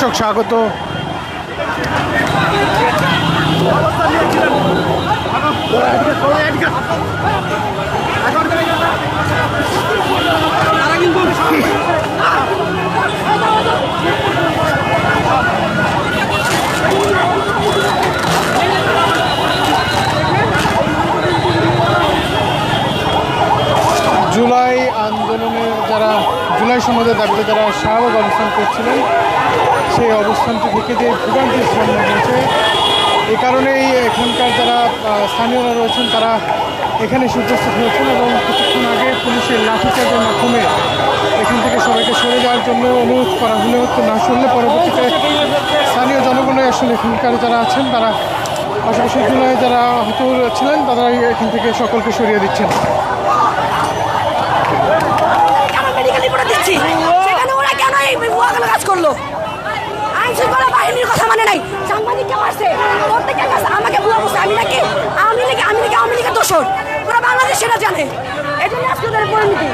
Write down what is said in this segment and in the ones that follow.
দর্শক স্বাগত। জুলাই আন্দোলনের যারা জুলাই সনদের দাবিতে যারা শাহবাগ অবস্থান করছিলেন, সেই অবস্থানটি থেকে যে ভোগান্তির সামনে হয়েছে, এই কারণেই এখানকার যারা স্থানীয়রা রয়েছেন তারা এখানে উপস্থিত হয়েছেন এবং কিছুক্ষণ আগে পুলিশের লাঠিচার্জের মাধ্যমে এখান থেকে সবাইকে সরে যাওয়ার জন্য অনুরোধ করা হলেও তো না শুনলে পরবর্তীতে স্থানীয় জনগণই আসলে এখানকার যারা আছেন তারা পাশাপাশি জুলাই যারা আহত ছিলেন তারা এখান থেকে সকলকে সরিয়ে দিচ্ছেন। সেখানে ওরা কেন এই কাজ করলো? আইন শৃঙ্খলা বাহিনীর কথা মানে নাই, সাংবাদিককে মারছে, প্রত্যেকের কাছে আমাকে ভুয়া বলছে আমি নাকি আওয়ামী লীগের দোষর। পুরো বাংলাদেশ সেটা জানে, এই জন্য আজকে ওদের পরিণতি।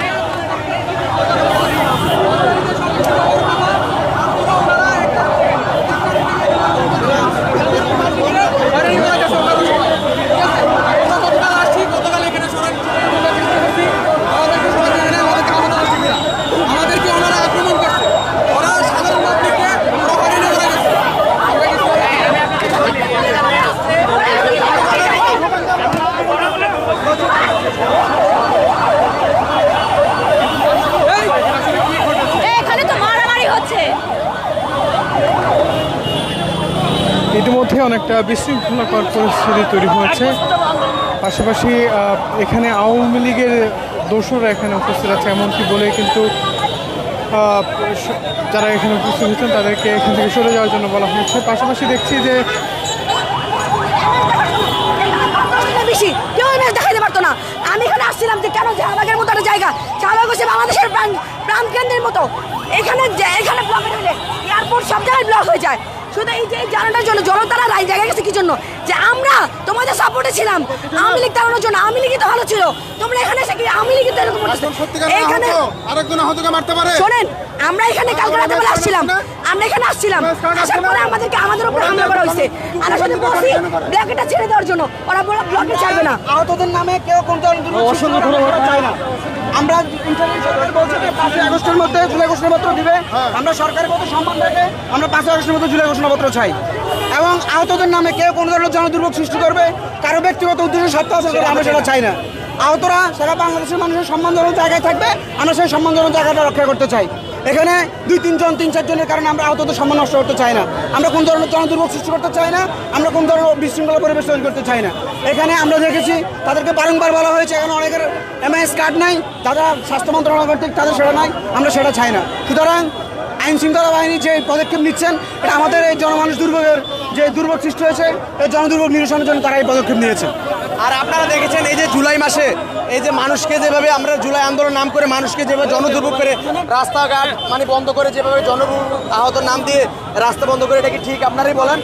ইতিমধ্যে অনেকটা বিশৃঙ্খলাকর পরিস্থিতি তৈরি হয়েছে। পাশাপাশি এখানে আওয়ামী লীগের দোসররা এখানে উপস্থিত আছে এমনকি বলে কিন্তু যারা এখানে উপস্থিত হয়েছেন তাদেরকে এখান থেকে সরে যাওয়ার জন্য বলা হয়েছে। পাশাপাশি দেখছি যে বেশি কেউ দেখাইতে পারতো না। আমি এখানে আসছিলাম যে কেন শাহবাগের মতো একটা জায়গা, শাহবাগ হচ্ছে বাংলাদেশের প্রাণকেন্দ্রের মতো। এখানে ব্লক হয়ে এয়ারপোর্ট সব জায়গায় ব্লক হয়ে যায়। শুধু এই যে জানাটার জন্য জনতারা রায় জায়গায় গেছে কি জন্য? যে আমরা তোমাদের সাপোর্টে ছিলাম আওয়ামী লীগ তাড়ানোর জন্য। আওয়ামী লীগই তো ভালো ছিল, তোমরা এখানে এসে কি আওয়ামী লীগই তো এরকম করতেছে? এখানে আরেকজন আহতকে মারতে পারে। শোনেন, আমরা এখানে কালকে রাতে বেলা আসছিলাম, আসার পরে আমাদের উপরে হামলা করা হয়েছে। আমরা শুধু বলছি ব্লকেটা ছেড়ে দেওয়ার জন্য, ওরা ব্লকে ছাড়বে না। আহতদের নামে কেউ কোন চায় না। আমরা সরকার বলছে যে 5 আগস্টের মধ্যে জুলাই ঘোষণাপত্র দিবে। আমরা সরকারের প্রতি সম্মান রেখে আমরা 5 আগস্টের মধ্যে জুলাই ঘোষণাপত্র চাই। এবং আহতদের নামে কেউ কোনো ধরনের জনদুর্ভোগ সৃষ্টি করবে, কারো ব্যক্তিগত উদ্দেশ্য স্বার্থ হাসিল করবে, আমরা সেটা চাই না। আহতরা সারা বাংলাদেশের মানুষের সম্মানজনক জায়গায় থাকবে, আমরা সেই সম্মানজনক জায়গাটা রক্ষা করতে চাই। এখানে 2-3 জন 3-4 জনের কারণে আমরা আহতদের সম্মান নষ্ট করতে চাই না। আমরা কোন ধরনের জনদুর্ভোগ সৃষ্টি করতে চাই না, আমরা কোন ধরনের বিশৃঙ্খলা পরিবেশ তৈরি করতে চাই না। এখানে আমরা দেখেছি তাদেরকে বারংবার বলা হয়েছে এখানে অনেকের এমআইএস কার্ড নাই, যারা স্বাস্থ্য মন্ত্রণালয় কর্তৃক তাদের সেটা নাই, আমরা সেটা চাই না। সুতরাং আইন শৃঙ্খলা বাহিনী যে পদক্ষেপ নিচ্ছেন এটা আমাদের এই জনমানুষ দুর্ভোগের যে দুর্ভোগ সৃষ্টি হয়েছে এই জনদুর্ভোগ নিরসনের জন্য তারা এই পদক্ষেপ নিয়েছে। আর আপনারা দেখেছেন এই যে জুলাই মাসে এই যে মানুষকে যেভাবে আমরা জুলাই আন্দোলন নাম করে মানুষকে যেভাবে জনদুর্ভোগ করে রাস্তাঘাট বন্ধ করে যেভাবে আহত নাম দিয়ে রাস্তা বন্ধ করে, এটা কি ঠিক? আপনারাই বলেন।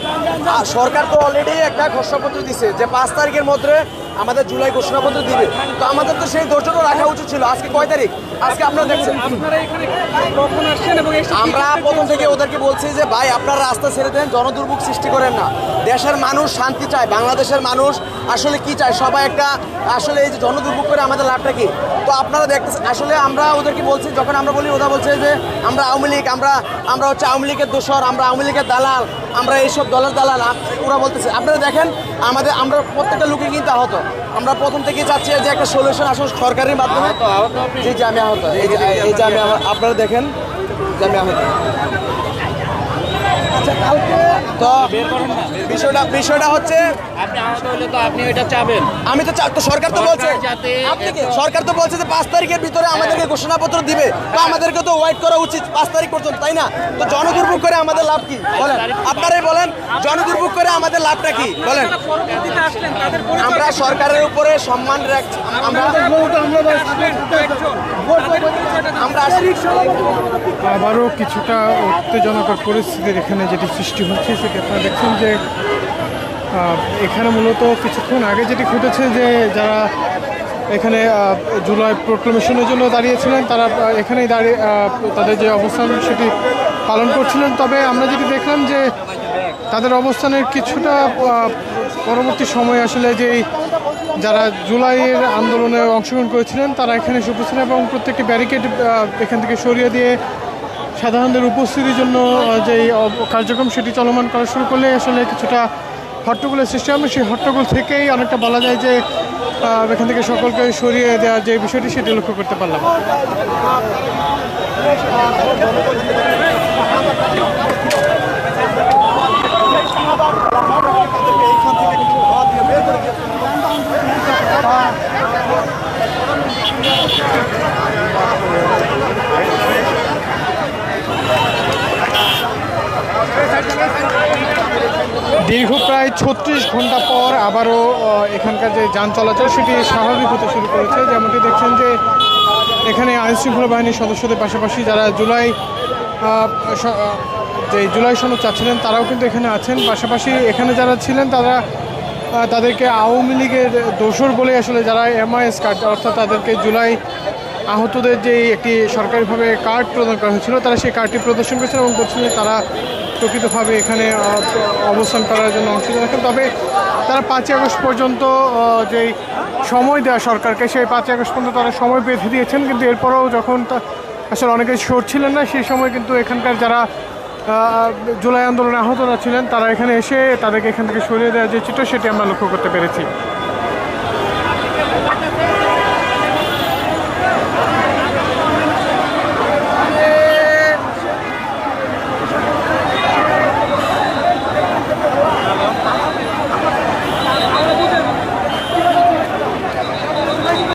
সরকার তো অলরেডি একটা ঘোষণাপত্র দিছে যে 5 তারিখের মধ্যে আমাদের জুলাই ঘোষণাপত্র দিবে। তো আমাদের তো সেই ধৈর্যটা রাখা উচিত ছিল। আজকে কয় তারিখ? আজকে আপনারা দেখছেন আমরা প্রথম থেকে ওদেরকে বলছি যে ভাই আপনারা রাস্তা ছেড়ে দেন, জনদুর্ভোগ সৃষ্টি করেন না। দেশের মানুষ শান্তি চায়, বাংলাদেশের মানুষ আসলে কি চায় সবাই একটা আসলে এই যে জনদুর্ভোগ করে আমাদের লাভটা কি? তো আপনারা দেখতেছেন আসলে আমরা ওদেরকে বলছি, যখন আমরা বলি ওরা বলছে যে আমরা আওয়ামী লীগ, আমরা হচ্ছে আওয়ামী লীগের দোসর, আমরা আওয়ামী লীগের দালাল, আমরা এইসব দলের দালাল ওরা বলতেছে। আপনারা দেখেন আমরা প্রত্যেকটা লোকে কিন্তু আহত। আমরা প্রথম থেকেই চাচ্ছি যে একটা সলিউশন আসলে সরকারের মাধ্যমে। যে আমি আহত, এই যে আমি আপনারা দেখেন যে আমি আহত। তো বিষয়টা হচ্ছে আমি তো সরকার তো বলছে যে 5 তারিখের ভিতরে আমাদেরকে ঘোষণাপত্র দিবে, তো আমাদেরকে তো ওয়েট করা উচিত 5 তারিখ পর্যন্ত, তাই না? তো জনদুর্ভোগ করে আমাদের লাভ কি বলেন? আপনারাই বলেন, জনদুর্ভোগ করে আমাদের লাভটা কি বলেন? আমরা সরকারের উপরে সম্মান রাখছি। আবারও কিছুটা উত্তেজনাকর পরিস্থিতির এখানে যেটি সৃষ্টি হচ্ছে সেটি আপনারা দেখছেন যে এখানে মূলত কিছুক্ষণ আগে যেটি ঘটেছে যে যারা এখানে জুলাই প্রোক্লামেশনের জন্য দাঁড়িয়েছিলেন, তারা এখানেই দাঁড়িয়ে তাদের যে অবস্থান সেটি পালন করছিলেন। তবে আমরা যেটি দেখলাম যে তাদের অবস্থানের কিছুটা পরবর্তী সময়ে আসলে যেই যারা জুলাইয়ের আন্দোলনে অংশগ্রহণ করেছিলেন তারা এখানে এসে উপস্থিত এবং প্রত্যেকটি ব্যারিকেড এখান থেকে সরিয়ে দিয়ে সাধারণদের উপস্থিতির জন্য যেই কার্যক্রম সেটি চলমান করা শুরু করলে আসলে কিছুটা হট্টগোলের সৃষ্টি হবে। সেই হট্টগোল থেকেই অনেকটা বলা যায় যে এখান থেকে সকলকে সরিয়ে দেওয়ার যে বিষয়টি সেটি লক্ষ্য করতে পারলাম। দীর্ঘ প্রায় ৩৬ ঘন্টা পর আবারও এখানকার যে যান চলাচল সেটি স্বাভাবিক হতে শুরু করেছে। যেমনটি দেখছেন যে এখানে আইনশৃঙ্খলা বাহিনীর সদস্যদের পাশাপাশি যারা জুলাই সনদ চাচ্ছিলেন তারাও কিন্তু এখানে আছেন। পাশাপাশি এখানে যারা ছিলেন তাদেরকে আওয়ামী লীগের দোসর বলে আসলে যারা MIS কার্ড অর্থাৎ তাদেরকে জুলাই আহতদের যে একটি সরকারিভাবে কার্ড প্রদান করা হয়েছিল তারা সেই কার্ডটি প্রদর্শন করেছিল এবং বলছেন যে তারা প্রকৃতভাবে এখানে অবস্থান করার জন্য অংশগ্রহণ রাখেন। তবে তারা 5ই আগস্ট পর্যন্ত যেই সময় দেওয়া সরকারকে সেই 5ই আগস্ট পর্যন্ত তারা সময় বেঁধে দিয়েছেন, কিন্তু এরপরেও যখন আসলে অনেকে সরছিলেন না সেই সময় কিন্তু এখানকার যারা জুলাই আন্দোলনে আহতরা ছিলেন তারা এখানে এসে তাদেরকে এখান থেকে সরিয়ে দেওয়ার যে চিত্র সেটি আমরা লক্ষ্য করতে পেরেছি।